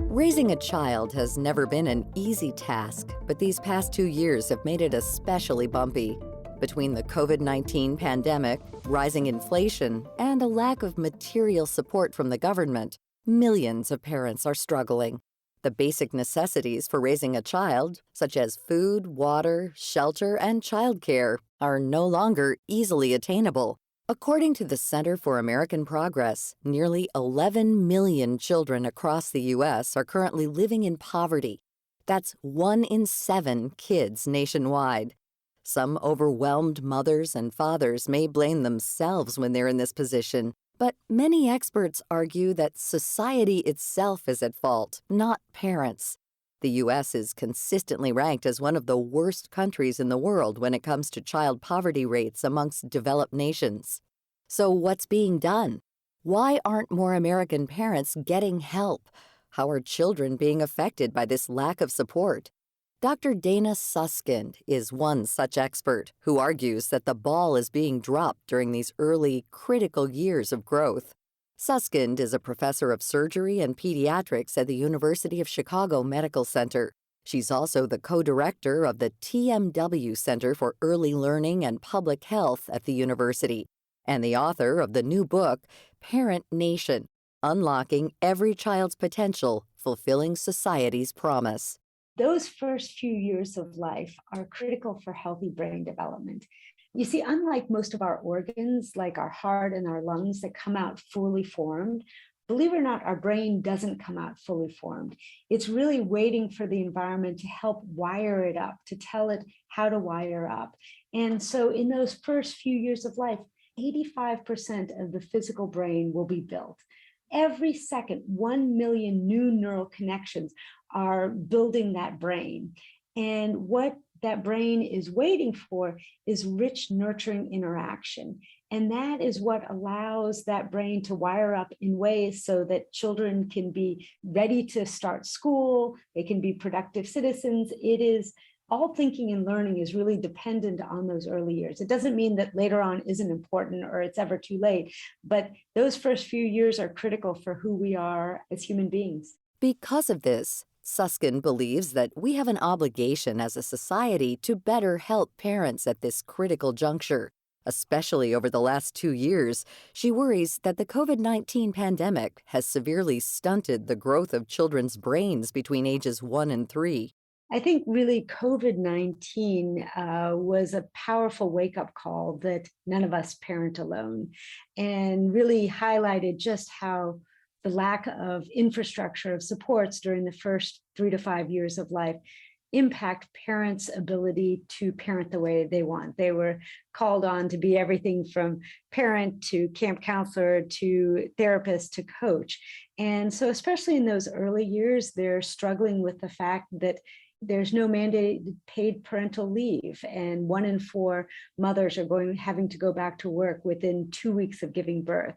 Raising a child has never been an easy task, but these past 2 years have made it especially bumpy. Between the COVID-19 pandemic, rising inflation, and a lack of material support from the government, millions of parents are struggling. The basic necessities for raising a child, such as food, water, shelter, and childcare, are no longer easily attainable. According to the Center for American Progress, nearly 11 million children across the U.S. are currently living in poverty. That's 1 in 7 kids nationwide. Some overwhelmed mothers and fathers may blame themselves when they're in this position, but many experts argue that society itself is at fault, not parents. The U.S. is consistently ranked as one of the worst countries in the world when it comes to child poverty rates amongst developed nations. So what's being done? Why aren't more American parents getting help? How are children being affected by this lack of support? Dr. Dana Suskind is one such expert who argues that the ball is being dropped during these early, critical years of growth. Suskind is a professor of surgery and pediatrics at the University of Chicago Medical Center. She's also the co-director of the TMW Center for Early Learning and Public Health at the university, and the author of the new book, Parent Nation: Unlocking Every Child's Potential, Fulfilling Society's Promise. Those first few years of life are critical for healthy brain development. You see, unlike most of our organs, like our heart and our lungs that come out fully formed, believe it or not, our brain doesn't come out fully formed. It's really waiting for the environment to help wire it up, to tell it how to wire up. And so in those first few years of life, 85% of the physical brain will be built. Every second, 1 million new neural connections are building that brain. And what that brain is waiting for is rich, nurturing interaction. And that is what allows that brain to wire up in ways so that children can be ready to start school, they can be productive citizens. It is all thinking and learning is really dependent on those early years. It doesn't mean that later on isn't important or it's ever too late, but those first few years are critical for who we are as human beings. Because of this, Suskind believes that we have an obligation as a society to better help parents at this critical juncture. Especially over the last 2 years, she worries that the COVID-19 pandemic has severely stunted the growth of children's brains between ages 1 and 3. I think really COVID-19 was a powerful wake-up call that none of us parent alone, and really highlighted just how the lack of infrastructure of supports during the first 3 to 5 years of life impact parents' ability to parent the way they want. They were called on to be everything from parent to camp counselor to therapist to coach. And so especially in those early years, they're struggling with the fact that there's no mandated paid parental leave, and 1 in 4 mothers are having to go back to work within 2 weeks of giving birth.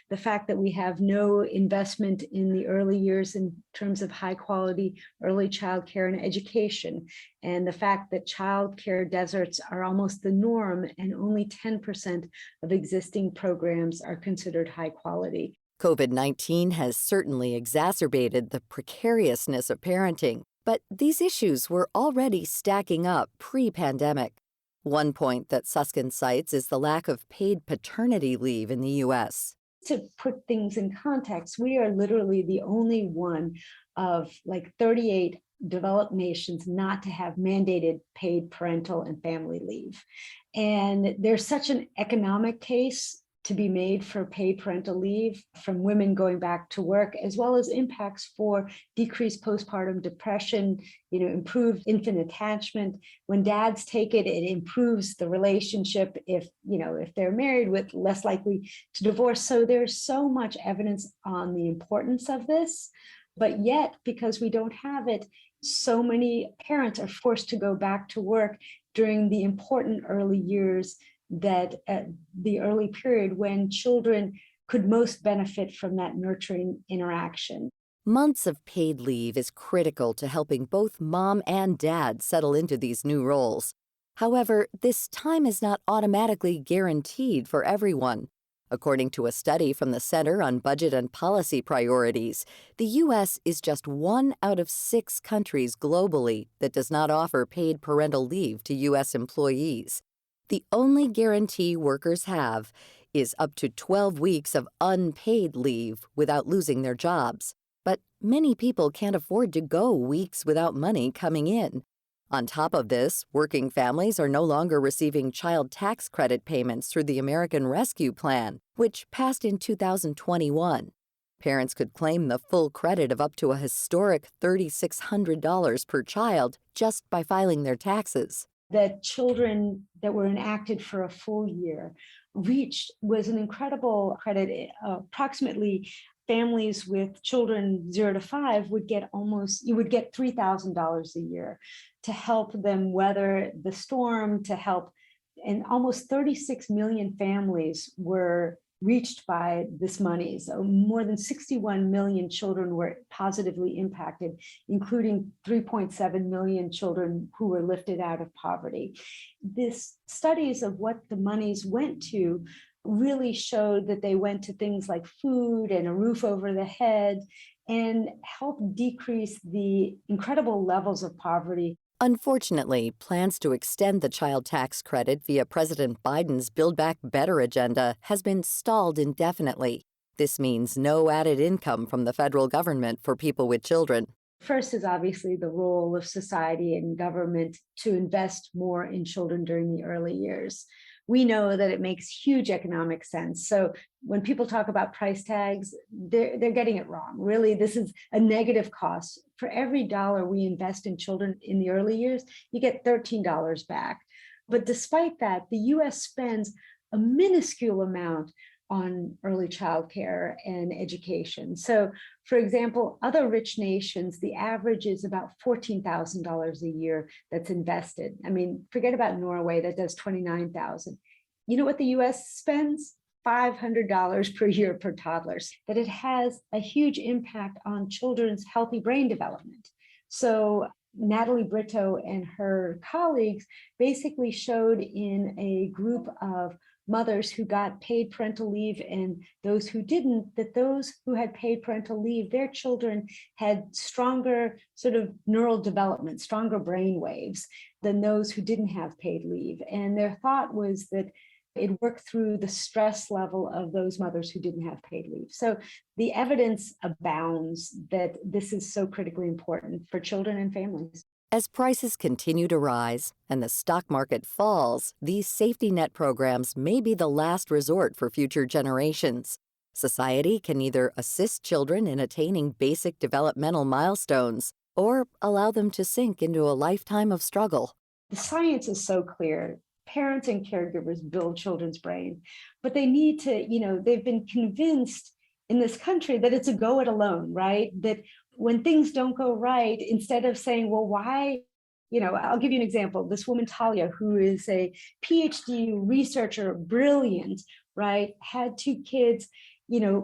The fact that we have no investment in the early years in terms of high quality early child care and education, and the fact that child care deserts are almost the norm and only 10% of existing programs are considered high quality. COVID-19 has certainly exacerbated the precariousness of parenting. But these issues were already stacking up pre-pandemic. One point that Suskind cites is the lack of paid paternity leave in the U.S. To put things in context, we are literally the only one of like 38 developed nations not to have mandated paid parental and family leave. And there's such an economic case to be made for paid parental leave from women going back to work, as well as impacts for decreased postpartum depression, improved infant attachment. When dads take it, it improves the relationship if they're married, with less likely to divorce. So there's so much evidence on the importance of this, but yet because we don't have it, so many parents are forced to go back to work during the important early years, that the early period when children could most benefit from that nurturing interaction. Months of paid leave is critical to helping both mom and dad settle into these new roles. However, this time is not automatically guaranteed for everyone. According to a study from the Center on Budget and Policy Priorities, the U.S. is just 1 out of 6 countries globally that does not offer paid parental leave to U.S. employees. The only guarantee workers have is up to 12 weeks of unpaid leave without losing their jobs. But many people can't afford to go weeks without money coming in. On top of this, working families are no longer receiving child tax credit payments through the American Rescue Plan, which passed in 2021. Parents could claim the full credit of up to a historic $3,600 per child just by filing their taxes. The children that were enacted for a full year was an incredible credit. Approximately families with children 0 to 5 would get $3,000 a year to help them weather the storm, and almost 36 million families were reached by this money. So more than 61 million children were positively impacted, including 3.7 million children who were lifted out of poverty. This studies of what the monies went to really showed that they went to things like food and a roof over the head, and helped decrease the incredible levels of poverty. Unfortunately, plans to extend the child tax credit via President Biden's Build Back Better agenda has been stalled indefinitely. This means no added income from the federal government for people with children. First is obviously the role of society and government to invest more in children during the early years. We know that it makes huge economic sense. So when people talk about price tags, they're getting it wrong. Really, this is a negative cost. For every dollar we invest in children in the early years, you get $13 back. But despite that, the US spends a minuscule amount on early childcare and education. So, for example, other rich nations, the average is about $14,000 a year that's invested. I mean, forget about Norway, that does $29,000. You know what the US spends? $500 per year per toddlers. That it has a huge impact on children's healthy brain development. So Natalie Brito and her colleagues basically showed in a group of mothers who got paid parental leave and those who didn't, that those who had paid parental leave, their children had stronger sort of neural development, stronger brain waves than those who didn't have paid leave. And their thought was that it worked through the stress level of those mothers who didn't have paid leave. So the evidence abounds that this is so critically important for children and families. As prices continue to rise and the stock market falls, these safety net programs may be the last resort for future generations. Society can either assist children in attaining basic developmental milestones or allow them to sink into a lifetime of struggle. The science is so clear. Parents and caregivers build children's brain, but they need to, they've been convinced in this country that it's a go it alone, right? That when things don't go right, instead of saying, well, why, I'll give you an example. This woman, Talia, who is a PhD researcher, brilliant, right, had 2 kids,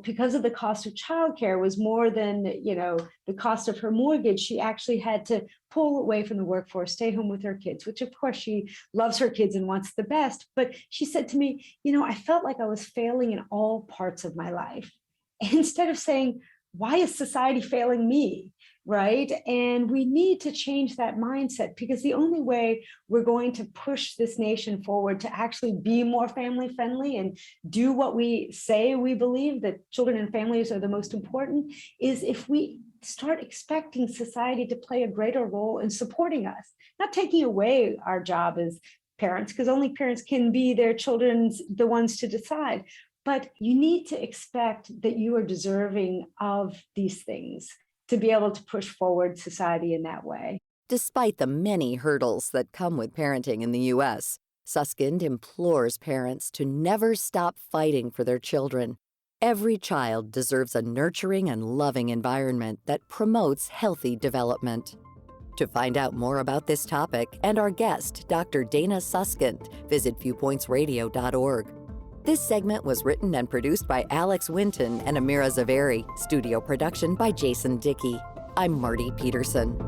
because of the cost of childcare was more than, the cost of her mortgage. She actually had to pull away from the workforce, stay home with her kids, which of course she loves her kids and wants the best. But she said to me, I felt like I was failing in all parts of my life. Instead of saying, why is society failing me, right? And we need to change that mindset, because the only way we're going to push this nation forward to actually be more family friendly and do what we say we believe, that children and families are the most important, is if we start expecting society to play a greater role in supporting us, not taking away our job as parents, because only parents can be their children's the ones to decide. But you need to expect that you are deserving of these things to be able to push forward society in that way. Despite the many hurdles that come with parenting in the U.S., Suskind implores parents to never stop fighting for their children. Every child deserves a nurturing and loving environment that promotes healthy development. To find out more about this topic and our guest, Dr. Dana Suskind, visit viewpointsradio.org. This segment was written and produced by Alex Winton and Amira Zaveri. Studio production by Jason Dickey. I'm Marty Peterson.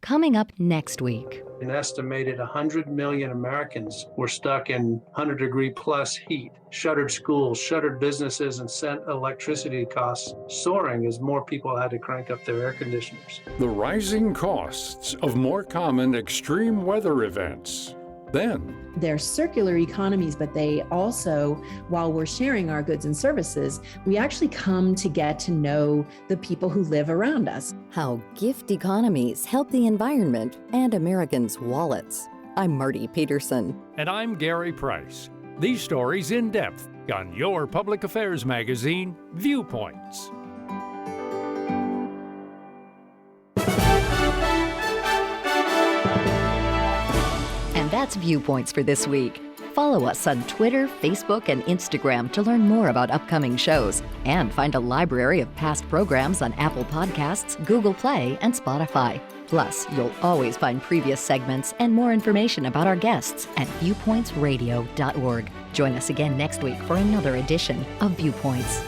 Coming up next week. An estimated 100 million Americans were stuck in 100-degree plus heat, shuttered schools, shuttered businesses, and sent electricity costs soaring as more people had to crank up their air conditioners. The rising costs of more common extreme weather events. Then, they're circular economies, but they also, while we're sharing our goods and services, we actually come to get to know the people who live around us. How gift economies help the environment and Americans' wallets. I'm Marty Peterson. And I'm Gary Price. These stories in depth on your public affairs magazine, Viewpoints. And that's Viewpoints for this week. Follow us on Twitter, Facebook, and Instagram to learn more about upcoming shows and find a library of past programs on Apple Podcasts, Google Play, and Spotify. Plus, you'll always find previous segments and more information about our guests at viewpointsradio.org. Join us again next week for another edition of Viewpoints.